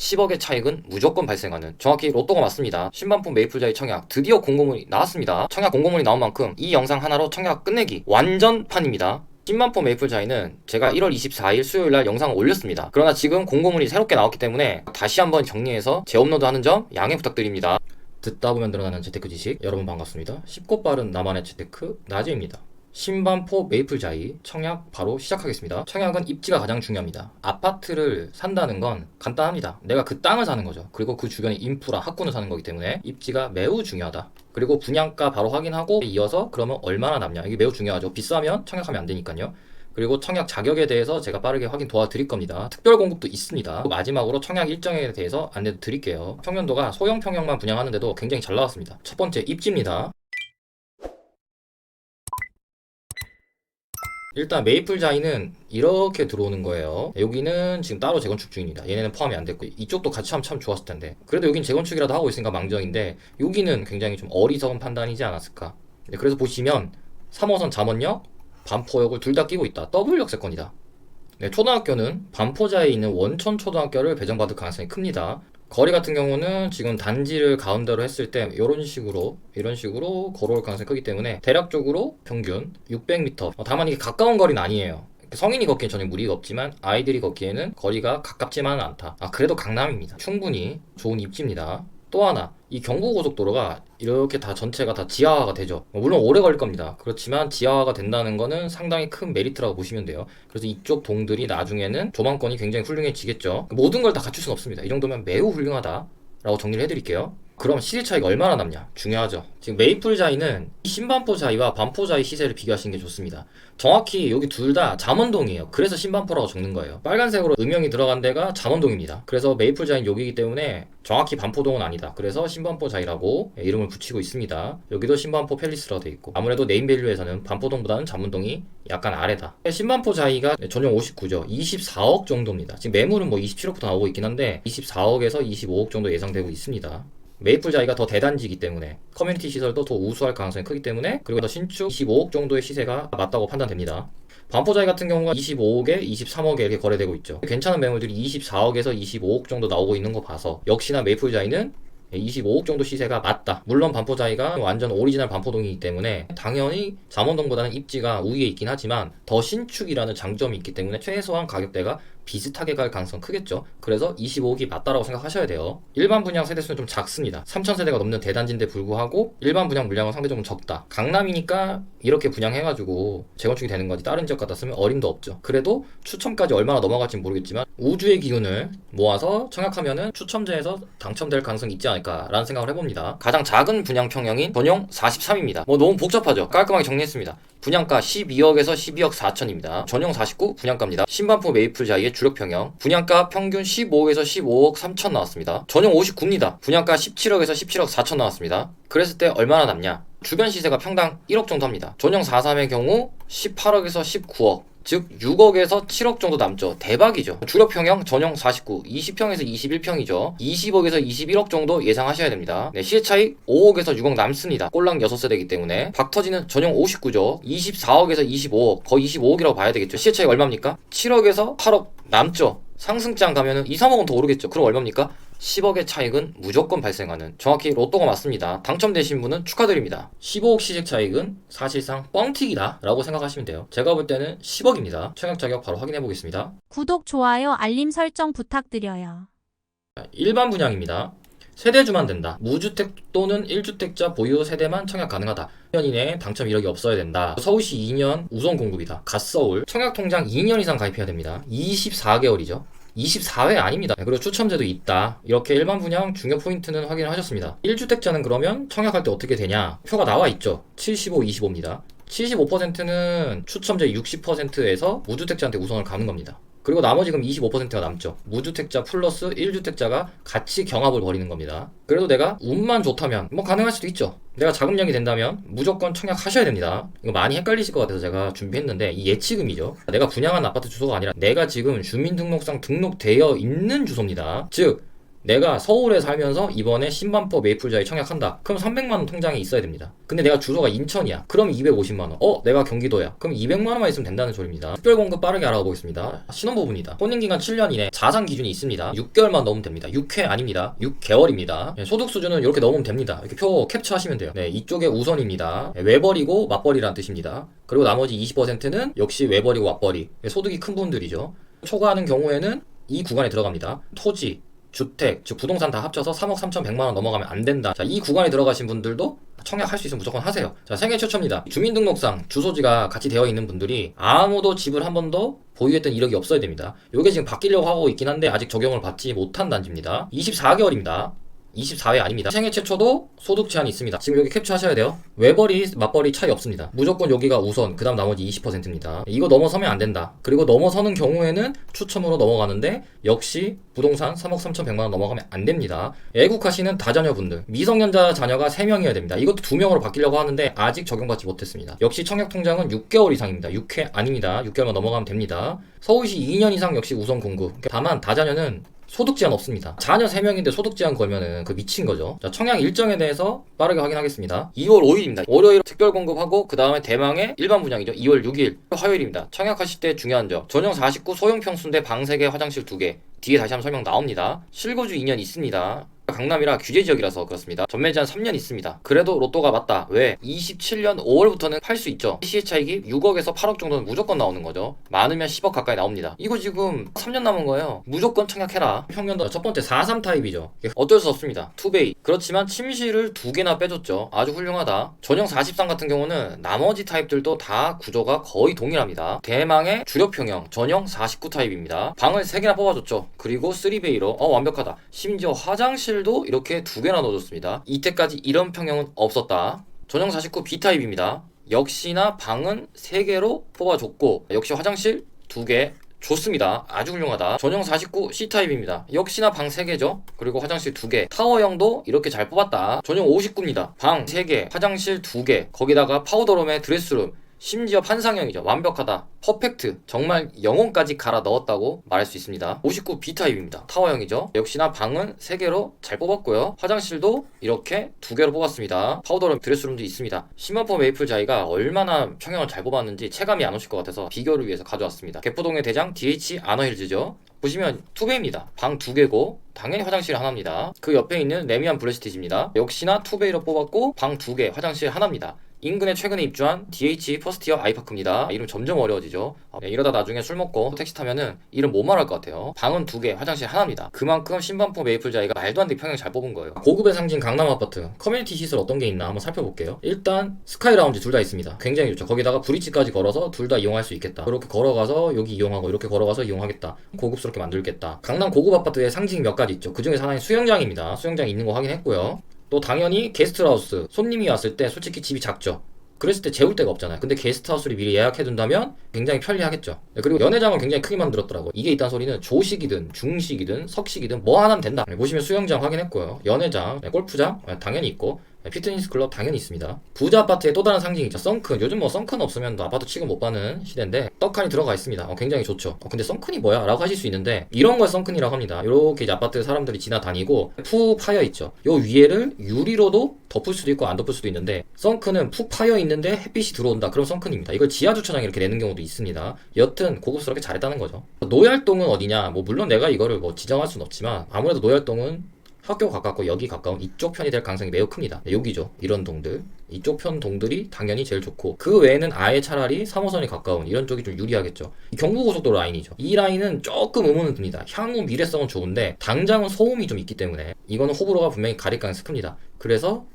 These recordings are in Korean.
10억의 차익은 무조건 발생하는, 정확히 로또가 맞습니다. 신반포 메이플자이 청약 드디어 공고문이 나왔습니다. 청약 공고문이 나온 만큼 이 영상 하나로 청약 끝내기 완전 판입니다. 신반포 메이플자이는 제가 1월 24일 수요일날 영상을 올렸습니다. 그러나 지금 공고문이 새롭게 나왔기 때문에 다시 한번 정리해서 재업로드하는 점 양해 부탁드립니다. 듣다 보면 늘어나는 재테크 지식, 여러분 반갑습니다. 쉽고 빠른 나만의 재테크 나재입니다. 신반포 메이플자이 청약 바로 시작하겠습니다. 청약은 입지가 가장 중요합니다. 아파트를 산다는 건 간단합니다. 내가 그 땅을 사는 거죠. 그리고 그 주변의 인프라, 학군을 사는 거기 때문에 입지가 매우 중요하다. 그리고 분양가 바로 확인하고 이어서 그러면 얼마나 남냐, 이게 매우 중요하죠. 비싸면 청약하면 안 되니까요. 그리고 청약 자격에 대해서 제가 빠르게 확인 도와드릴 겁니다. 특별 공급도 있습니다. 마지막으로 청약 일정에 대해서 안내 드릴게요. 평년도가 소형 평형만 분양하는데도 굉장히 잘 나왔습니다. 첫 번째 입지입니다. 일단 메이플자이는 이렇게 들어오는 거예요. 여기는 지금 따로 재건축 중입니다. 얘네는 포함이 안 됐고, 이쪽도 같이 하면 참 좋았을 텐데, 그래도 여긴 재건축이라도 하고 있으니까 망정인데 여기는 굉장히 좀 어리석은 판단이지 않았을까. 네, 그래서 보시면 3호선 잠원역, 반포역을 둘 다 끼고 있다. 더블 역세권이다. 네, 초등학교는 반포자에 있는 원천초등학교를 배정받을 가능성이 큽니다. 거리 같은 경우는 지금 단지를 가운데로 했을 때 이런 식으로 걸어올 가능성이 크기 때문에 대략적으로 평균 600m. 다만 이게 가까운 거리는 아니에요. 성인이 걷기엔 전혀 무리가 없지만 아이들이 걷기에는 거리가 가깝지만은 않다. 그래도 강남입니다. 충분히 좋은 입지입니다. 또 하나, 이 경부고속도로가 이렇게 다 전체가 다 지하화가 되죠. 물론 오래 걸릴 겁니다. 그렇지만 지하화가 된다는 거는 상당히 큰 메리트라고 보시면 돼요. 그래서 이쪽 동들이 나중에는 조망권이 굉장히 훌륭해지겠죠. 모든 걸 다 갖출 수는 없습니다. 이 정도면 매우 훌륭하다 라고 정리를 해드릴게요. 그럼 시세 차이가 얼마나 남냐? 중요하죠. 지금 메이플자이는 신반포자이와 반포자이 시세를 비교하시는 게 좋습니다. 정확히 여기 둘 다 잠원동이에요. 그래서 신반포라고 적는 거예요. 빨간색으로 음영이 들어간 데가 잠원동입니다. 그래서 메이플자이는 여기이기 때문에 정확히 반포동은 아니다. 그래서 신반포자이라고 이름을 붙이고 있습니다. 여기도 신반포 팰리스라고 되어 있고, 아무래도 네임밸류에서는 반포동보다는 잠원동이 약간 아래다. 신반포자이가 전용 59죠. 24억 정도입니다. 지금 매물은 뭐 27억부터 나오고 있긴 한데 24억에서 25억 정도 예상되고 있습니다. 메이플자이가 더 대단지이기 때문에 커뮤니티 시설도 더 우수할 가능성이 크기 때문에, 그리고 더 신축 25억 정도의 시세가 맞다고 판단됩니다. 반포자이 같은 경우가 25억에 23억에 이렇게 거래되고 있죠. 괜찮은 매물들이 24억에서 25억 정도 나오고 있는 거 봐서 역시나 메이플자이는 25억 정도 시세가 맞다. 물론 반포자이가 완전 오리지널 반포동이기 때문에 당연히 잠원동보다는 입지가 우위에 있긴 하지만 더 신축이라는 장점이 있기 때문에 최소한 가격대가 비슷하게 갈 가능성 크겠죠. 그래서 25억이 맞다라고 생각하셔야 돼요. 일반 분양 세대수는 좀 작습니다. 3000세대가 넘는 대단지인데 불구하고 일반 분양 물량은 상대적으로 적다. 강남이니까 이렇게 분양해가지고 재건축이 되는 거지, 다른 지역 같았으면 어림도 없죠. 그래도 추첨까지 얼마나 넘어갈지 모르겠지만 우주의 기운을 모아서 청약하면은 추첨제에서 당첨될 가능성이 있지 않을까라는 생각을 해봅니다. 가장 작은 분양 평형인 전용 43입니다. 너무 복잡하죠. 깔끔하게 정리했습니다. 분양가 12억에서 12억 4천입니다. 전용 49 분양가입니다. 신반포 메이플자이의 주력 평형 분양가 평균 15억에서 15억 3천 나왔습니다. 전용 59입니다. 분양가 17억에서 17억 4천 나왔습니다. 그랬을 때 얼마나 남냐? 주변 시세가 평당 1억 정도 합니다. 전용 43의 경우 18억에서 19억, 즉 6억에서 7억 정도 남죠. 대박이죠. 주력 평형 전용 49, 20평에서 21평이죠. 20억에서 21억 정도 예상하셔야 됩니다. 네, 시세 차익 5억에서 6억 남습니다. 꼴랑 6세대이기 때문에. 박터지는 전용 59죠. 24억에서 25억, 거의 25억이라고 봐야 되겠죠. 시세 차익 얼마입니까? 7억에서 8억 남죠. 상승장 가면은 2, 3억은 더 오르겠죠. 그럼 얼마입니까? 10억의 차익은 무조건 발생하는, 정확히 로또가 맞습니다. 당첨되신 분은 축하드립니다. 15억 시세 차익은 사실상 뻥튀기다 라고 생각하시면 돼요. 제가 볼 때는 10억입니다. 청약 자격 바로 확인해 보겠습니다. 구독, 좋아요, 알림 설정 부탁드려요. 일반 분양입니다. 세대주만 된다. 무주택 또는 1주택자 보유 세대만 청약 가능하다. 2년 이내에 당첨 이력이 없어야 된다. 서울시 2년 우선 공급이다. 갓서울. 청약 통장 2년 이상 가입해야 됩니다. 24개월이죠. 24회 아닙니다. 그리고 추첨제도 있다. 이렇게 일반 분양 중요 포인트는 확인을 하셨습니다. 1주택자는 그러면 청약할 때 어떻게 되냐? 표가 나와 있죠. 75, 25입니다. 75%는 추첨제 60%에서 무주택자한테 우선을 가는 겁니다. 그리고 나머지 그럼 25%가 남죠. 무주택자 플러스 1주택자가 같이 경합을 벌이는 겁니다. 그래도 내가 운만 좋다면 뭐 가능할 수도 있죠. 내가 자금력이 된다면 무조건 청약하셔야 됩니다. 이거 많이 헷갈리실 것 같아서 제가 준비했는데, 이 예치금이죠. 내가 분양한 아파트 주소가 아니라 내가 지금 주민등록상 등록되어 있는 주소입니다. 즉 내가 서울에 살면서 이번에 신반포 메이플자에 청약한다. 그럼 300만 원 통장에 있어야 됩니다. 근데 내가 주소가 인천이야. 그럼 250만 원. 내가 경기도야. 그럼 200만 원만 있으면 된다는 소리입니다. 특별공급 빠르게 알아가 보겠습니다. 신혼부부입니다. 혼인기간 7년 이내 자산 기준이 있습니다. 6개월만 넘으면 됩니다. 6회 아닙니다. 6개월입니다. 소득 수준은 이렇게 넘으면 됩니다. 이렇게 표 캡처하시면 돼요. 네, 이쪽에 우선입니다. 외벌이고 맞벌이라는 뜻입니다. 그리고 나머지 20%는 역시 외벌이고 맞벌이. 소득이 큰 분들이죠. 초과하는 경우에는 이 구간에 들어갑니다. 토지, 주택, 즉 부동산 다 합쳐서 3억 3,100만 원 넘어가면 안 된다. 자, 이 구간에 들어가신 분들도 청약할 수 있으면 무조건 하세요. 자, 생애 최초입니다. 주민등록상 주소지가 같이 되어 있는 분들이 아무도 집을 한 번도 보유했던 이력이 없어야 됩니다. 이게 지금 바뀌려고 하고 있긴 한데 아직 적용을 받지 못한 단지입니다. 24개월입니다. 24회 아닙니다. 생애 최초도 소득 제한이 있습니다. 지금 여기 캡처하셔야 돼요. 외벌이, 맞벌이 차이 없습니다. 무조건 여기가 우선, 그 다음 나머지 20%입니다. 이거 넘어서면 안 된다. 그리고 넘어서는 경우에는 추첨으로 넘어가는데 역시 부동산 3억 3,100만 원 넘어가면 안 됩니다. 애국하시는 다자녀분들, 미성년자 자녀가 3명이어야 됩니다. 이것도 2명으로 바뀌려고 하는데 아직 적용받지 못했습니다. 역시 청약통장은 6개월 이상입니다. 6회 아닙니다. 6개월만 넘어가면 됩니다. 서울시 2년 이상 역시 우선 공급. 다만 다자녀는 소득 제한 없습니다. 자녀 3명인데 소득 제한 걸면은 그 미친 거죠. 자, 청약 일정에 대해서 빠르게 확인하겠습니다. 2월 5일입니다. 월요일 특별 공급하고 그 다음에 대망의 일반 분양이죠. 2월 6일 화요일입니다. 청약하실 때 중요한 점. 전용 49 소형 평수인데 방 3개, 화장실 2개. 뒤에 다시 한번 설명 나옵니다. 실거주 2년 있습니다. 강남이라 규제 지역이라서 그렇습니다. 전매 제한 3년 있습니다. 그래도 로또가 맞다. 왜? 27년 5월부터는 팔 수 있죠. 시세 차익이 6억에서 8억 정도는 무조건 나오는 거죠. 많으면 10억 가까이 나옵니다. 이거 지금 3년 남은 거예요. 무조건 청약해라. 평년도 첫 번째 43 타입이죠. 어쩔 수 없습니다. 투베이. 그렇지만 침실을 2개나 빼줬죠. 아주 훌륭하다. 전용 43 같은 경우는 나머지 타입들도 다 구조가 거의 동일합니다. 대망의 주력평형 전용 49 타입입니다. 방을 3개나 뽑아줬죠. 그리고 3베이로 완벽하다. 심지어 화장실도 이렇게 2개나 넣어줬습니다. 이때까지 이런 평형은 없었다. 전용 49 B타입입니다. 역시나 방은 3개로 뽑아줬고 역시 화장실 2개 좋습니다. 아주 훌륭하다. 전용 49 C타입입니다. 역시나 방 3개죠. 그리고 화장실 2개. 타워형도 이렇게 잘 뽑았다. 전용 59입니다. 방 3개, 화장실 2개, 거기다가 파우더룸에 드레스룸, 심지어 판상형이죠. 완벽하다. 퍼펙트. 정말 영혼까지 갈아 넣었다고 말할 수 있습니다. 59 B타입입니다. 타워형이죠. 역시나 방은 3개로 잘 뽑았고요. 화장실도 이렇게 2개로 뽑았습니다. 파우더룸, 드레스룸도 있습니다. 신반포 메이플 자이가 얼마나 평형을 잘 뽑았는지 체감이 안 오실 것 같아서 비교를 위해서 가져왔습니다. 개포동의 대장 DH 아너힐즈죠. 보시면 투베이입니다. 방 2개고 당연히 화장실 하나입니다. 그 옆에 있는 레미안 브레스티지입니다. 역시나 투베이로 뽑았고 방 2개, 화장실 하나입니다. 인근에 최근에 입주한 DH 퍼스티어 아이파크입니다. 이름 점점 어려워지죠. 이러다 나중에 술 먹고 택시 타면은 이름 못 말할 것 같아요. 방은 2개, 화장실 하나입니다. 그만큼 신반포 메이플자이가 말도 안 되게 평형 잘 뽑은 거예요. 고급의 상징 강남 아파트. 커뮤니티 시설 어떤 게 있나 한번 살펴볼게요. 일단 스카이 라운지 둘 다 있습니다. 굉장히 좋죠. 거기다가 브릿지까지 걸어서 둘 다 이용할 수 있겠다. 그렇게 걸어가서 여기 이용하고 이렇게 걸어가서 이용하겠다. 고급스럽게 만들겠다. 강남 고급 아파트의 상징이 몇 가지 있죠. 그 중에 하나는 수영장입니다. 수영장 있는 거 확인했고요. 또 당연히 게스트하우스. 손님이 왔을 때 솔직히 집이 작죠. 그랬을 때 재울 데가 없잖아요. 근데 게스트하우스를 미리 예약해둔다면 굉장히 편리하겠죠. 그리고 연회장을 굉장히 크게 만들었더라고요. 이게 있다는 소리는 조식이든 중식이든 석식이든 뭐 하나는 된다. 보시면 수영장 확인했고요. 연회장, 골프장 당연히 있고 피트니스 클럽 당연히 있습니다. 부자 아파트의 또 다른 상징이죠. 선큰. 요즘 뭐 선큰 없으면 아파트 취급 못 받는 시대인데 떡하니 들어가 있습니다. 굉장히 좋죠. 근데 선큰이 뭐야? 라고 하실 수 있는데 이런 걸 선큰이라고 합니다. 이렇게 이제 아파트 사람들이 지나다니고 푹 파여 있죠. 요 위에를 유리로도 덮을 수도 있고 안 덮을 수도 있는데 선큰은 푹 파여 있는데 햇빛이 들어온다. 그럼 선큰입니다. 이걸 지하 주차장에 이렇게 내는 경우도 있습니다. 여튼 고급스럽게 잘했다는 거죠. 노얄동은 어디냐? 뭐 물론 내가 이거를 뭐 지정할 수는 없지만 아무래도 노얄동은 학교 가깝고 여기 가까운 이쪽 편이 될 가능성이 매우 큽니다. 여기죠. 이런 동들. 이쪽 편 동들이 당연히 제일 좋고 그 외에는 아예 차라리 3호선이 가까운 이런 쪽이 좀 유리하겠죠. 이 경부고속도로 라인이죠. 이 라인은 조금 의문은 듭니다. 향후 미래성은 좋은데 당장은 소음이 좀 있기 때문에 이거는 호불호가 분명히 가릴 가능성이 큽니다. 그래서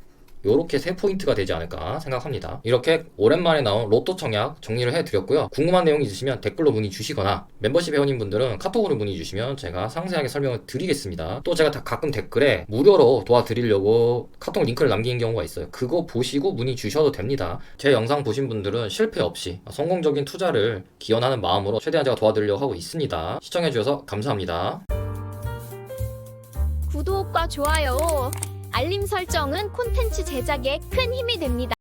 요렇게 3포인트가 되지 않을까 생각합니다. 이렇게 오랜만에 나온 로또 청약 정리를 해드렸고요. 궁금한 내용 있으시면 댓글로 문의 주시거나 멤버십 회원님분들은 카톡으로 문의 주시면 제가 상세하게 설명을 드리겠습니다. 또 제가 가끔 댓글에 무료로 도와드리려고 카톡 링크를 남기는 경우가 있어요. 그거 보시고 문의 주셔도 됩니다. 제 영상 보신 분들은 실패 없이 성공적인 투자를 기원하는 마음으로 최대한 제가 도와드리려고 하고 있습니다. 시청해주셔서 감사합니다. 구독과 좋아요, 알림 설정은 콘텐츠 제작에 큰 힘이 됩니다.